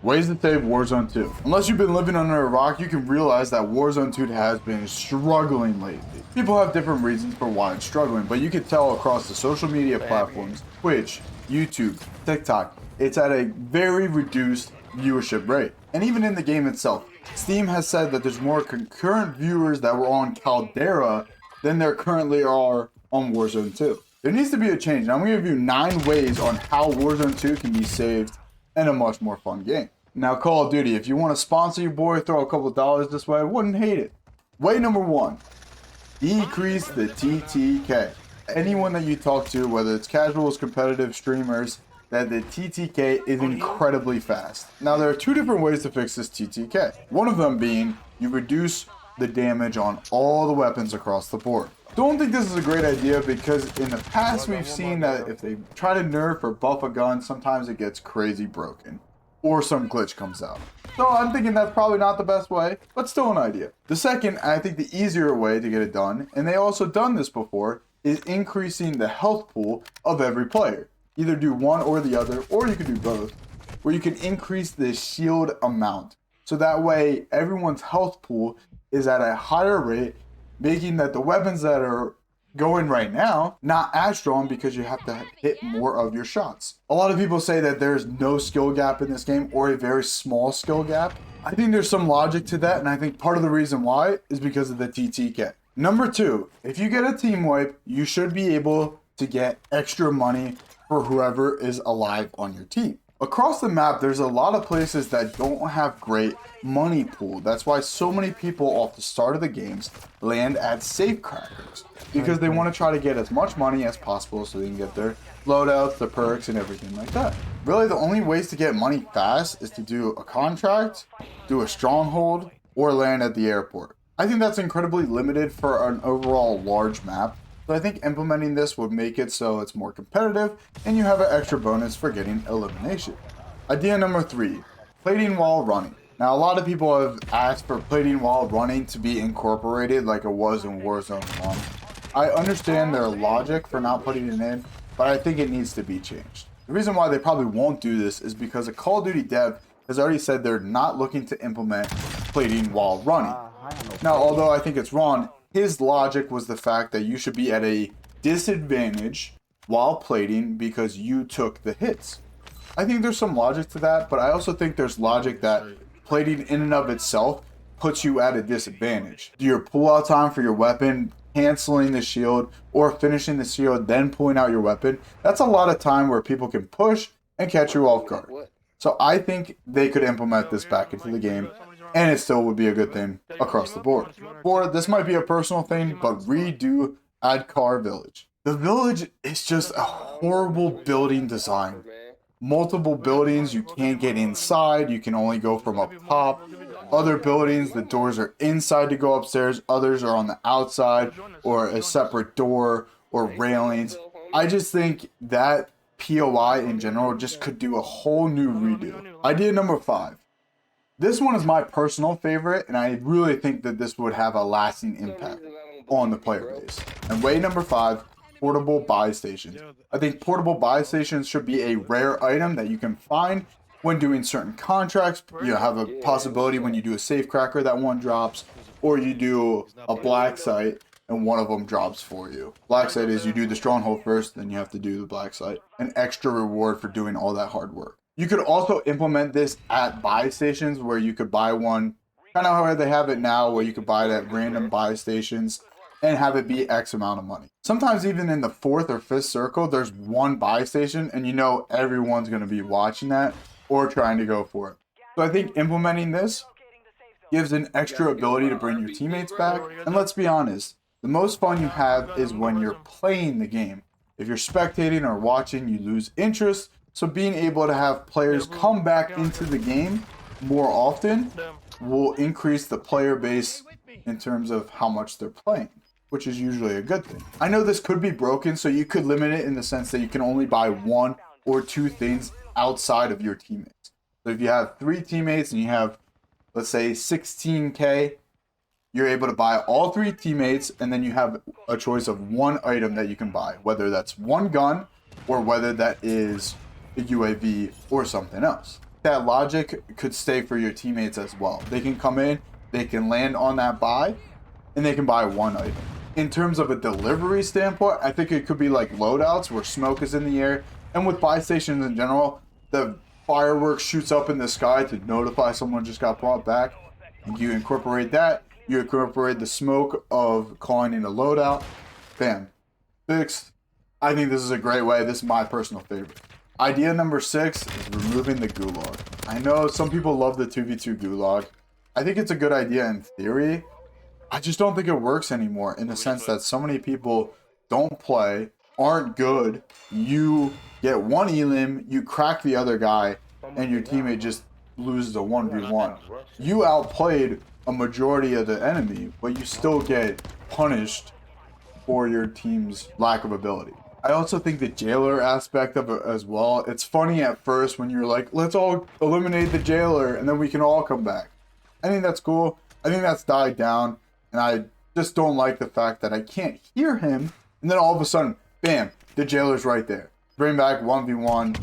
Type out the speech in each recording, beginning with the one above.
Ways to save Warzone 2. Unless you've been living under a rock, you can realize that Warzone 2 has been struggling lately. People have different reasons for why it's struggling, but you can tell across the social media platforms, Twitch, YouTube, TikTok, it's at a very reduced viewership rate. And even in the game itself, Steam has said that there's more concurrent viewers that were on Caldera than there currently are on Warzone 2. There needs to be a change. Now I'm going to give you 9 ways on how Warzone 2 can be saved and a much more fun game. Now, Call of Duty, if you want to sponsor your boy, throw a couple of dollars this way, I wouldn't hate it. Way number 1, decrease the TTK. Anyone that you talk to, whether it's casuals, competitive, streamers, that the TTK is incredibly fast. Now, there are 2 different ways to fix this TTK. One of them being you reduce the damage on all the weapons across the board. Don't think this is a great idea because in the past we've seen that if they try to nerf or buff a gun, sometimes it gets crazy broken or some glitch comes out. So I'm thinking that's probably not the best way, but still an idea. The second, I think the easier way to get it done, and they also done this before, is increasing the health pool of every player. Either do one or the other, or you could do both, where you can increase the shield amount. So that way everyone's health pool is at a higher rate, making that the weapons that are going right now not as strong because you have to hit more of your shots. A lot of people say that there's no skill gap in this game or a very small skill gap. I think there's some logic to that, and I think part of the reason why is because of the TTK. Number 2, if you get a team wipe, you should be able to get extra money for whoever is alive on your team. Across the map, there's a lot of places that don't have great money pool. That's why so many people off the start of the games land at safe crackers, because they want to try to get as much money as possible so they can get their loadouts, the perks, and everything like that. Really, the only ways to get money fast is to do a contract, do a stronghold, or land at the airport. I think that's incredibly limited for an overall large map. So I think implementing this would make it so it's more competitive and you have an extra bonus for getting elimination. Idea number 3, plating while running. Now, a lot of people have asked for plating while running to be incorporated like it was in Warzone 1. I understand their logic for not putting it in, but I think it needs to be changed. The reason why they probably won't do this is because a Call of Duty dev has already said they're not looking to implement plating while running. Now, although I think it's wrong, his logic was the fact that you should be at a disadvantage while plating because you took the hits. I think there's some logic to that, but I also think there's logic that plating in and of itself puts you at a disadvantage. Your pull-out time for your weapon, canceling the shield, or finishing the shield, then pulling out your weapon, that's a lot of time where people can push and catch you off guard. So I think they could implement this back into the game, and it still would be a good thing across the board. Or this might be a personal thing, but redo Ahkdar Village. The village is just a horrible building design. Multiple buildings, you can't get inside, you can only go from up top. Other buildings, the doors are inside to go upstairs, others are on the outside, or a separate door, or railings. I just think that POI in general just could do a whole new redo. Idea number 5. This one is my personal favorite, and I really think that this would have a lasting impact on the player base. And way number 5, portable buy stations. I think portable buy stations should be a rare item that you can find when doing certain contracts. You have a possibility when you do a safe cracker that one drops, or you do a black site and one of them drops for you. Black site is you do the stronghold first, then you have to do the black site. An extra reward for doing all that hard work. You could also implement this at buy stations where you could buy one, kind of how they have it now, where you could buy it at random buy stations and have it be X amount of money. Sometimes even in the 4th or 5th circle, there's one buy station and you know everyone's going to be watching that or trying to go for it. So I think implementing this gives an extra ability to bring your teammates back. And let's be honest, the most fun you have is when you're playing the game. If you're spectating or watching, you lose interest. So being able to have players come back into the game more often will increase the player base in terms of how much they're playing, which is usually a good thing. I know this could be broken, so you could limit it in the sense that you can only buy 1 or 2 things outside of your teammates. So if you have 3 teammates and you have, let's say, 16K, you're able to buy all 3 teammates, and then you have a choice of 1 item that you can buy, whether that's 1 gun or whether that is a UAV or something else. that logic could stay for your teammates as well. They can come in, they can land on that buy, and they can buy one item. In terms of a delivery standpoint, I think it could be like loadouts where smoke is in the air, and with buy stations in general, the fireworks shoots up in the sky to notify someone just got brought back. And you incorporate that, you incorporate the smoke of calling in a loadout, bam, fixed. I think this is a great way. This is my personal favorite. Idea number 6 is removing the Gulag. I know some people love the 2v2 Gulag. I think it's a good idea in theory. I just don't think it works anymore in the sense that so many people don't play, aren't good. You get one elim, you crack the other guy, and your teammate just loses a 1v1. You outplayed a majority of the enemy, but you still get punished for your team's lack of ability. I also think the jailer aspect of it as well. It's funny at first when you're like, let's all eliminate the jailer and then we can all come back. I think that's cool. I think that's died down. And I just don't like the fact that I can't hear him. And then all of a sudden, bam, the jailer's right there. Bring back 1v1.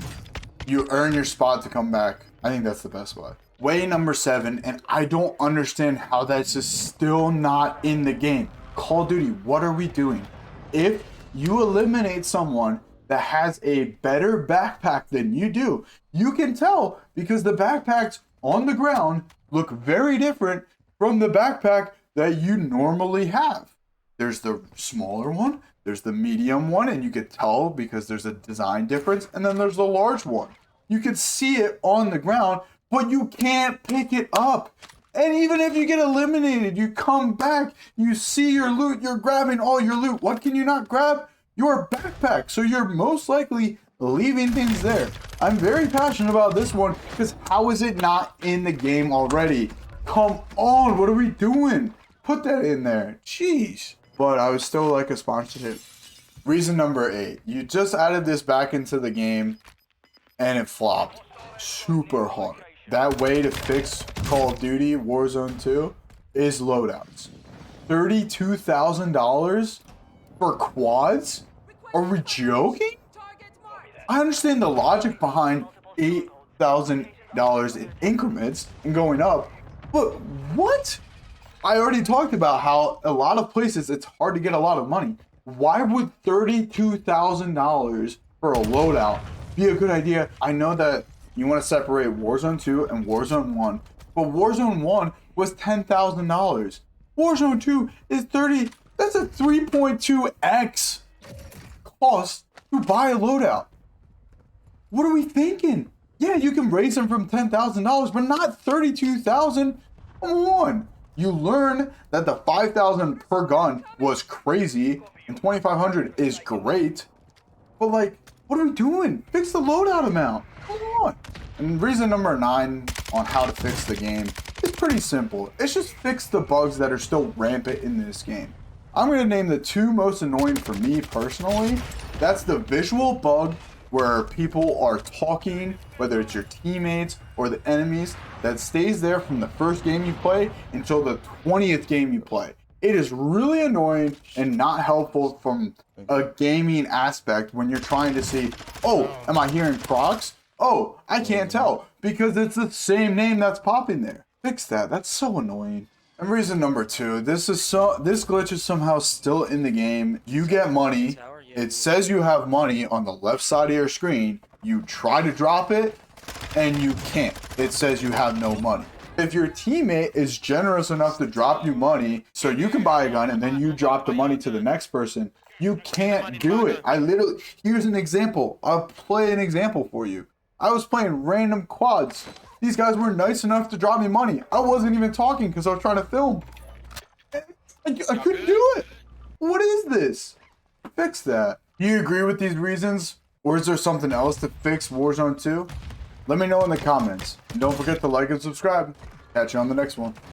You earn your spot to come back. I think that's the best way. Way number 7, and I don't understand how that's just still not in the game. Call of Duty, what are we doing? If you eliminate someone that has a better backpack than you do, you can tell because the backpacks on the ground look very different from the backpack that you normally have. There's the smaller one, there's the medium one, and you could tell because there's a design difference, and then there's the large one. You can see it on the ground, but you can't pick it up. And even if you get eliminated, you come back, you see your loot, you're grabbing all your loot. What can you not grab? Your backpack. So you're most likely leaving things there. I'm very passionate about this one because how is it not in the game already? Come on, what are we doing? Put that in there. Jeez. But I would still like a sponsorship. Reason number 8. You just added this back into the game and it flopped super hard. That way to fix Call of Duty Warzone 2 is loadouts. $32,000 for quads? Are we joking? I understand the logic behind $8,000 in increments and going up, but what? I already talked about how a lot of places it's hard to get a lot of money. Why would $32,000 for a loadout be a good idea? I know that you want to separate Warzone 2 and Warzone 1, but Warzone 1 was $10,000. Warzone 2 is 30. That's a 3.2x cost to buy a loadout. What are we thinking? Yeah, you can raise them from $10,000, but not $32,000. Come on. You learn that the $5,000 per gun was crazy and $2,500 is great, but like, what are we doing? Fix the loadout amount. Come on. And reason number 9 on how to fix the game is pretty simple. It's just fix the bugs that are still rampant in this game. I'm going to name the 2 most annoying for me personally. That's the visual bug where people are talking, whether it's your teammates or the enemies, that stays there from the first game you play until the 20th game you play. It is really annoying and not helpful from a gaming aspect when you're trying to see, oh, am I hearing procs? Oh, I can't tell because it's the same name that's popping there. Fix that. That's so annoying. And reason number 2, this glitch is somehow still in the game. You get money. It says you have money on the left side of your screen. You try to drop it and you can't. It says you have no money. If your teammate is generous enough to drop you money so you can buy a gun and then you drop the money to the next person, you can't do it. Here's an example. I'll play an example for you. I was playing random quads. These guys were nice enough to drop me money. I wasn't even talking because I was trying to film. I couldn't do it. What is this? Fix that. Do you agree with these reasons? Or is there something else to fix Warzone 2? Let me know in the comments. And don't forget to like and subscribe. Catch you on the next one.